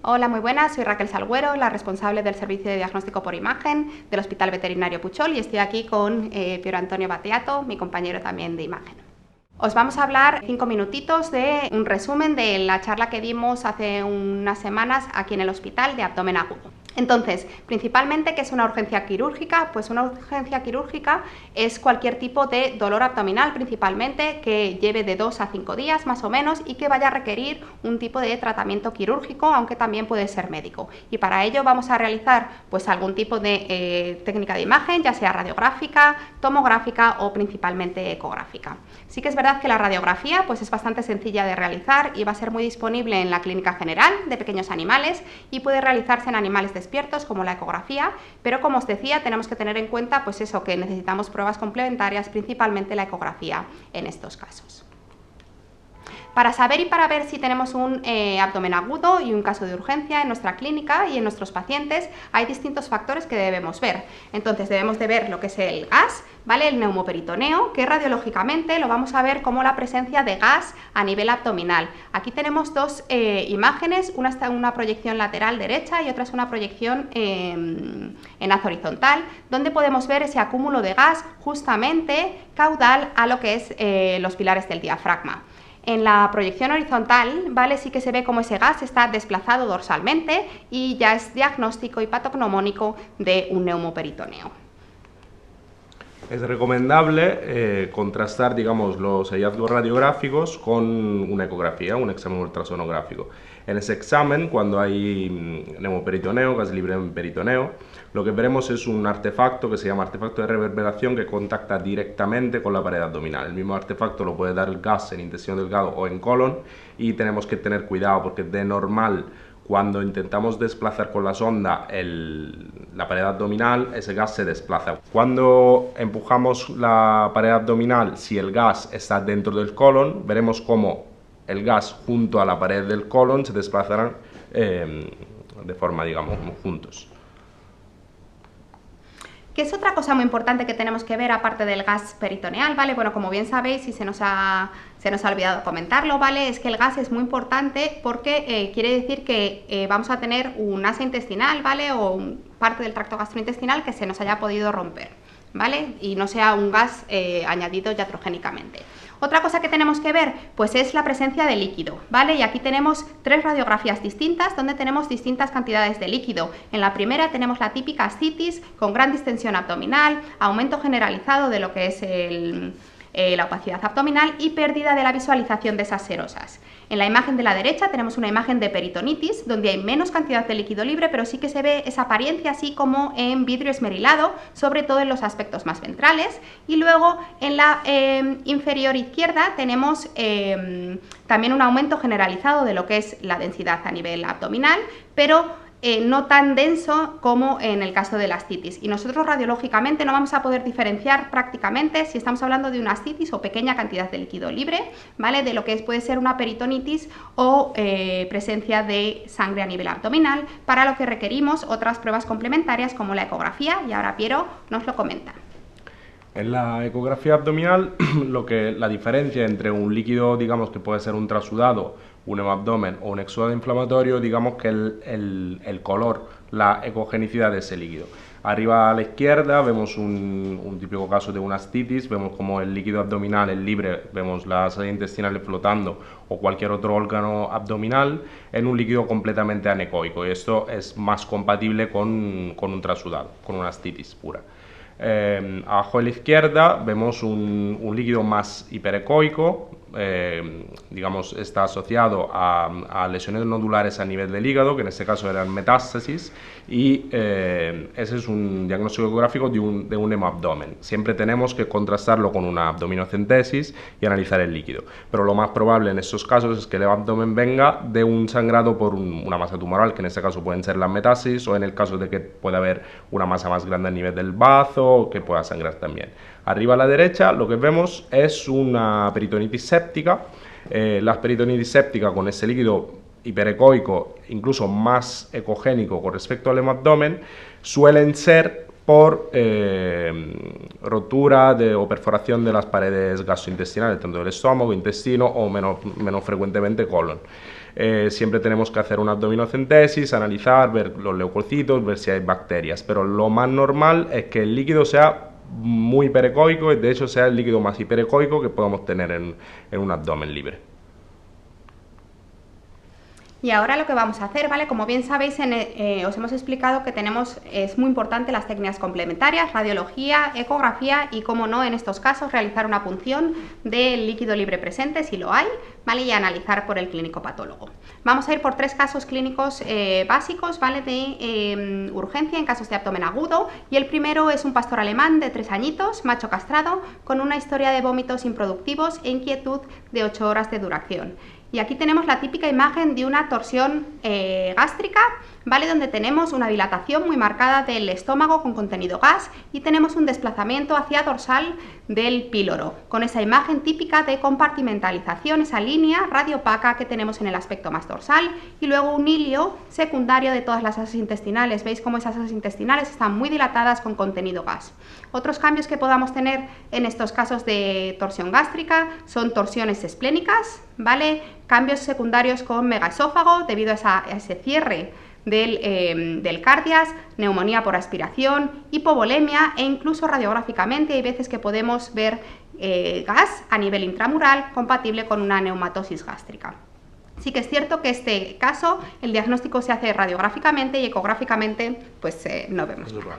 Hola, muy buenas, soy Raquel Salguero, la responsable del Servicio de Diagnóstico por Imagen del Hospital Veterinario Puchol, y estoy aquí con Piero Antonio Batteato, mi compañero también de imagen. Os vamos a hablar 5 minutitos de un resumen de la charla que dimos hace unas semanas aquí en el hospital de abdomen agudo. Entonces, principalmente, ¿qué es una urgencia quirúrgica? Pues una urgencia quirúrgica es cualquier tipo de dolor abdominal, principalmente, que lleve de 2 a 5 días más o menos y que vaya a requerir un tipo de tratamiento quirúrgico, aunque también puede ser médico. Y para ello vamos a realizar pues algún tipo de técnica de imagen, ya sea radiográfica, tomográfica o principalmente ecográfica. Sí que es verdad que la radiografía pues es bastante sencilla de realizar y va a ser muy disponible en la clínica general de pequeños animales y puede realizarse en animales despiertos como la ecografía, pero como os decía, tenemos que tener en cuenta pues eso, que necesitamos pruebas complementarias, principalmente la ecografía en estos casos. Para saber y para ver si tenemos un abdomen agudo y un caso de urgencia en nuestra clínica y en nuestros pacientes, hay distintos factores que debemos ver. Entonces debemos de ver lo que es el gas, ¿vale? El neumoperitoneo, que radiológicamente lo vamos a ver como la presencia de gas a nivel abdominal. Aquí tenemos dos imágenes, una está en una proyección lateral derecha y otra es una proyección en haz horizontal, donde podemos ver ese acúmulo de gas justamente caudal a lo que es los pilares del diafragma. En la proyección horizontal, ¿vale? Sí que se ve cómo ese gas está desplazado dorsalmente y ya es diagnóstico y patognomónico de un neumoperitoneo. Es recomendable contrastar, digamos, los hallazgos radiográficos con una ecografía, un examen ultrasonográfico. En ese examen, cuando hay neumoperitoneo, gas libre en peritoneo, lo que veremos es un artefacto que se llama artefacto de reverberación que contacta directamente con la pared abdominal. El mismo artefacto lo puede dar el gas en intestino delgado o en colon y tenemos que tener cuidado porque de normal, cuando intentamos desplazar con la sonda la pared abdominal, ese gas se desplaza. Cuando empujamos la pared abdominal, si el gas está dentro del colon, veremos cómo el gas junto a la pared del colon se desplazarán de forma, digamos, juntos. ¿Qué es otra cosa muy importante que tenemos que ver aparte del gas peritoneal, ¿vale? Bueno, como bien sabéis y se nos ha olvidado comentarlo, ¿vale? Es que el gas es muy importante porque quiere decir que vamos a tener un asa intestinal, ¿vale? O parte del tracto gastrointestinal que se nos haya podido romper, ¿vale? Y no sea un gas añadido iatrogénicamente. Otra cosa que tenemos que ver, pues es la presencia de líquido, ¿vale? Y aquí tenemos 3 radiografías distintas donde tenemos distintas cantidades de líquido. En la primera tenemos la típica ascitis con gran distensión abdominal, aumento generalizado de lo que es la opacidad abdominal y pérdida de la visualización de esas serosas. En la imagen de la derecha tenemos una imagen de peritonitis donde hay menos cantidad de líquido libre, pero sí que se ve esa apariencia así como en vidrio esmerilado, sobre todo en los aspectos más ventrales. Y luego en la inferior izquierda tenemos también un aumento generalizado de lo que es la densidad a nivel abdominal, pero no tan denso como en el caso de la ascitis. Y nosotros radiológicamente no vamos a poder diferenciar prácticamente si estamos hablando de una ascitis o pequeña cantidad de líquido libre, ¿vale? De lo que puede ser una peritonitis o presencia de sangre a nivel abdominal, para lo que requerimos otras pruebas complementarias como la ecografía, y ahora Piero nos lo comenta. En la ecografía abdominal, la diferencia entre un líquido, digamos, que puede ser un trasudado, un hemabdomen o un exudado inflamatorio, digamos que el color, la ecogenicidad de ese líquido. Arriba a la izquierda vemos un típico caso de una ascitis, vemos como el líquido abdominal, el libre, vemos las salidas intestinales flotando o cualquier otro órgano abdominal en un líquido completamente anecoico, y esto es más compatible con un trasudado, con una ascitis pura. Abajo a la izquierda vemos un líquido más hiperecoico, digamos, está asociado a lesiones nodulares a nivel del hígado, que en este caso eran metástasis, y ese es un diagnóstico ecográfico de un hemabdomen. Siempre tenemos que contrastarlo con una abdominocentesis y analizar el líquido, pero lo más probable en estos casos es que el abdomen venga de un sangrado por una masa tumoral, que en este caso pueden ser las metástasis, o en el caso de que pueda haber una masa más grande a nivel del bazo, que pueda sangrar también. Arriba a la derecha lo que vemos es una peritonitis séptica. La peritonitis séptica con ese líquido hiperecoico, incluso más ecogénico con respecto al hemabdomen, suelen ser por rotura o perforación de las paredes gastrointestinales, tanto del estómago, intestino o menos frecuentemente colon. siempre tenemos que hacer una abdominocentesis, analizar, ver los leucocitos, ver si hay bacterias, pero lo más normal es que el líquido sea muy hiperecoico y de hecho sea el líquido más hiperecoico que podamos tener en un abdomen libre. Y ahora lo que vamos a hacer, ¿vale? Como bien sabéis, os hemos explicado que es muy importante las técnicas complementarias, radiología, ecografía y, como no, en estos casos, realizar una punción del líquido libre presente, si lo hay, ¿vale? Y analizar por el clínico patólogo. Vamos a ir por 3 casos clínicos básicos, ¿vale? De urgencia en casos de abdomen agudo, y el primero es un pastor alemán de 3 añitos, macho castrado, con una historia de vómitos improductivos e inquietud de 8 horas de duración. Y aquí tenemos la típica imagen de una torsión gástrica, ¿vale? Donde tenemos una dilatación muy marcada del estómago con contenido gas y tenemos un desplazamiento hacia dorsal del píloro, con esa imagen típica de compartimentalización, esa línea radiopaca que tenemos en el aspecto más dorsal, y luego un hilio secundario de todas las asas intestinales. ¿Veis cómo esas asas intestinales están muy dilatadas con contenido gas? Otros cambios que podamos tener en estos casos de torsión gástrica son torsiones esplénicas, ¿vale? Cambios secundarios con megaesófago debido a ese cierre del cardias, neumonía por aspiración, hipovolemia e incluso radiográficamente hay veces que podemos ver gas a nivel intramural compatible con una neumatosis gástrica. Sí que es cierto que este caso el diagnóstico se hace radiográficamente y ecográficamente pues no vemos nada.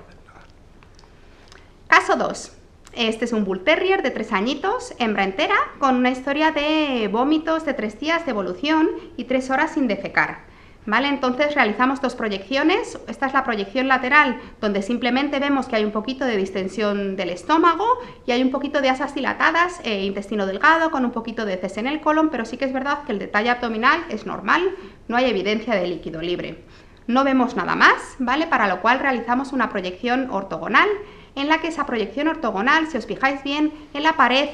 Caso 2. Este es un Bull Terrier de 3 añitos, hembra entera, con una historia de vómitos de 3 días de evolución y 3 horas sin defecar. ¿Vale? Entonces realizamos 2 proyecciones. Esta es la proyección lateral, donde simplemente vemos que hay un poquito de distensión del estómago y hay un poquito de asas dilatadas, intestino delgado, con un poquito de heces en el colon, pero sí que es verdad que el detalle abdominal es normal, no hay evidencia de líquido libre. No vemos nada más, ¿vale? Para lo cual realizamos una proyección ortogonal, en la que esa proyección ortogonal, si os fijáis bien, en la pared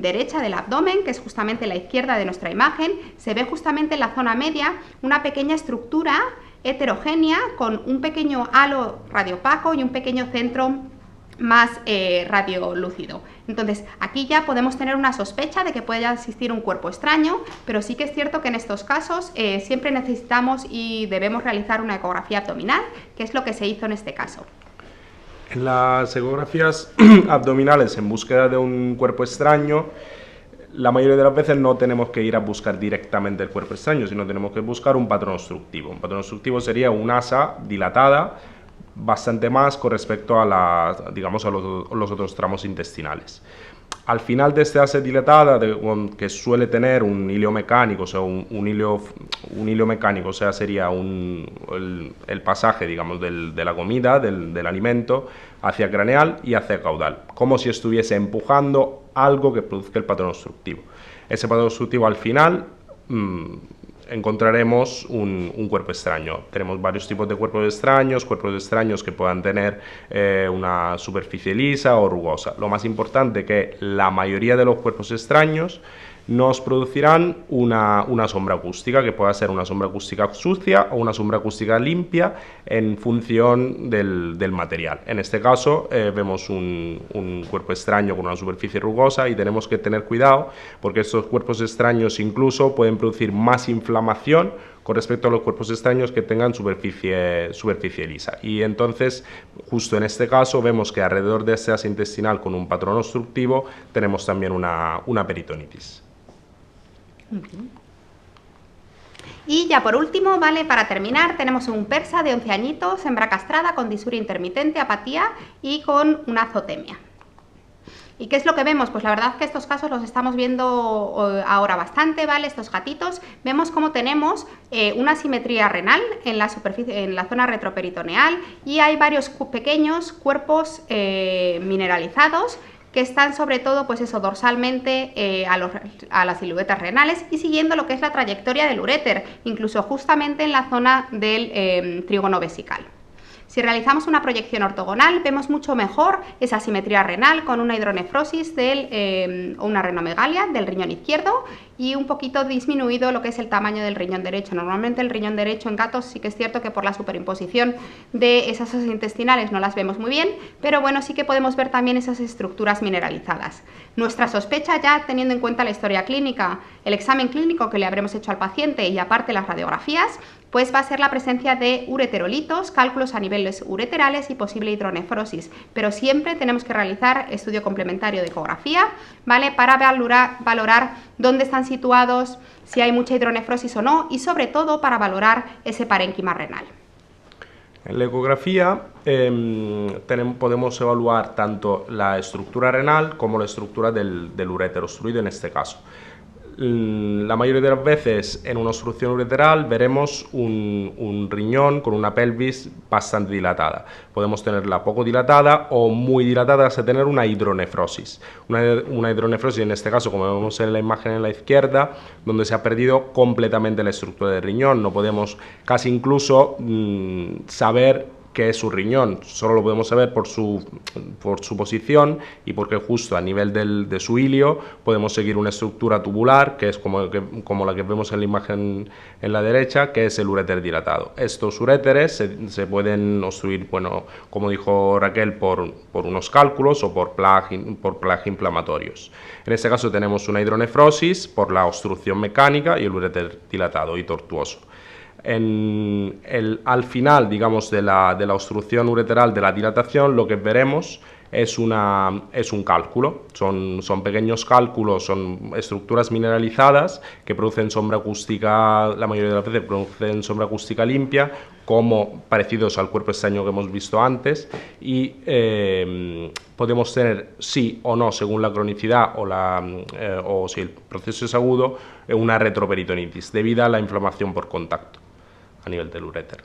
derecha del abdomen, que es justamente la izquierda de nuestra imagen, se ve justamente en la zona media una pequeña estructura heterogénea con un pequeño halo radiopaco y un pequeño centro más radiolúcido. Entonces aquí ya podemos tener una sospecha de que pueda existir un cuerpo extraño, pero sí que es cierto que en estos casos siempre necesitamos y debemos realizar una ecografía abdominal, que es lo que se hizo en este caso. En las ecografías abdominales en búsqueda de un cuerpo extraño, la mayoría de las veces no tenemos que ir a buscar directamente el cuerpo extraño, sino tenemos que buscar un patrón obstructivo. Un patrón obstructivo sería un asa dilatada bastante más con respecto a, digamos, a los otros tramos intestinales. Al final de esta asa dilatada, que suele tener un hilio mecánico, o sea, un hilio mecánico, o sea, sería el pasaje, digamos, de la comida, del alimento, hacia craneal y hacia caudal, como si estuviese empujando algo que produzca el patrón obstructivo. Ese patrón obstructivo al final encontraremos un cuerpo extraño. Tenemos varios tipos de cuerpos extraños que puedan tener una superficie lisa o rugosa. Lo más importante es que la mayoría de los cuerpos extraños nos producirán una sombra acústica, que pueda ser una sombra acústica sucia o una sombra acústica limpia en función del material. En este caso vemos un cuerpo extraño con una superficie rugosa y tenemos que tener cuidado porque estos cuerpos extraños incluso pueden producir más inflamación con respecto a los cuerpos extraños que tengan superficie lisa. Y entonces, justo en este caso, vemos que alrededor de esta asa intestinal con un patrón obstructivo tenemos también una peritonitis. Y ya por último, ¿vale? Para terminar, tenemos un persa de 11 añitos, hembra castrada, con disuria intermitente, apatía y con una azotemia. ¿Y qué es lo que vemos? Pues la verdad que estos casos los estamos viendo ahora bastante, ¿vale? Estos gatitos, vemos cómo tenemos una simetría renal en la superficie, en la zona retroperitoneal, y hay varios pequeños cuerpos mineralizados que están sobre todo, pues eso, dorsalmente a las siluetas renales y siguiendo lo que es la trayectoria del uréter, incluso justamente en la zona del trígono vesical. Si realizamos una proyección ortogonal, vemos mucho mejor esa simetría renal con una hidronefrosis o una renomegalia del riñón izquierdo y un poquito disminuido lo que es el tamaño del riñón derecho. Normalmente el riñón derecho en gatos sí que es cierto que por la superimposición de esas osas intestinales no las vemos muy bien, pero bueno, sí que podemos ver también esas estructuras mineralizadas. Nuestra sospecha, ya teniendo en cuenta la historia clínica, el examen clínico que le habremos hecho al paciente y aparte las radiografías, pues va a ser la presencia de ureterolitos, cálculos a niveles ureterales y posible hidronefrosis, pero siempre tenemos que realizar estudio complementario de ecografía, ¿vale? Para valorar dónde están situados, si hay mucha hidronefrosis o no, y sobre todo para valorar ese parénquima renal. En la ecografía podemos evaluar tanto la estructura renal como la estructura del urétero obstruido en este caso. La mayoría de las veces en una obstrucción ureteral veremos un riñón con una pelvis bastante dilatada. Podemos tenerla poco dilatada o muy dilatada hasta tener una hidronefrosis. Una hidronefrosis en este caso, como vemos en la imagen en la izquierda, donde se ha perdido completamente la estructura del riñón. No podemos casi incluso saber qué es su riñón, solo lo podemos saber por su posición y porque justo a nivel de su ilio podemos seguir una estructura tubular, que es como la que vemos en la imagen en la derecha, que es el uréter dilatado. Estos uréteres se pueden obstruir, bueno, como dijo Raquel, por unos cálculos o por plaques inflamatorios. En este caso tenemos una hidronefrosis por la obstrucción mecánica y el uréter dilatado y tortuoso. Al final, digamos, de la obstrucción ureteral, de la dilatación, lo que veremos es un cálculo. Son pequeños cálculos, son estructuras mineralizadas que producen sombra acústica, la mayoría de las veces producen sombra acústica limpia, como parecidos al cuerpo extraño que hemos visto antes, y podemos tener, sí o no, según la cronicidad o si el proceso es agudo, una retroperitonitis debido a la inflamación por contacto a nivel del uréter.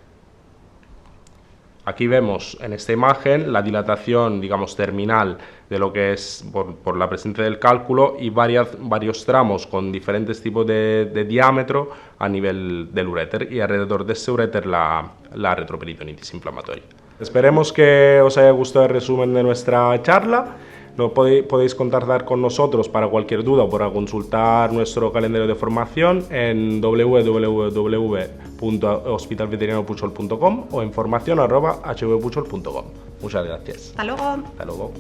Aquí vemos en esta imagen la dilatación, digamos, terminal de lo que es por la presencia del cálculo y varios tramos con diferentes tipos de diámetro a nivel del uréter y alrededor de este uréter la retroperitonitis inflamatoria. Esperemos que os haya gustado el resumen de nuestra charla. Podéis contactar con nosotros para cualquier duda o para consultar nuestro calendario de formación en www.hospitalveterinariopuchol.com o en formación@hvpuchol.com. Muchas gracias. Hasta luego. Hasta luego.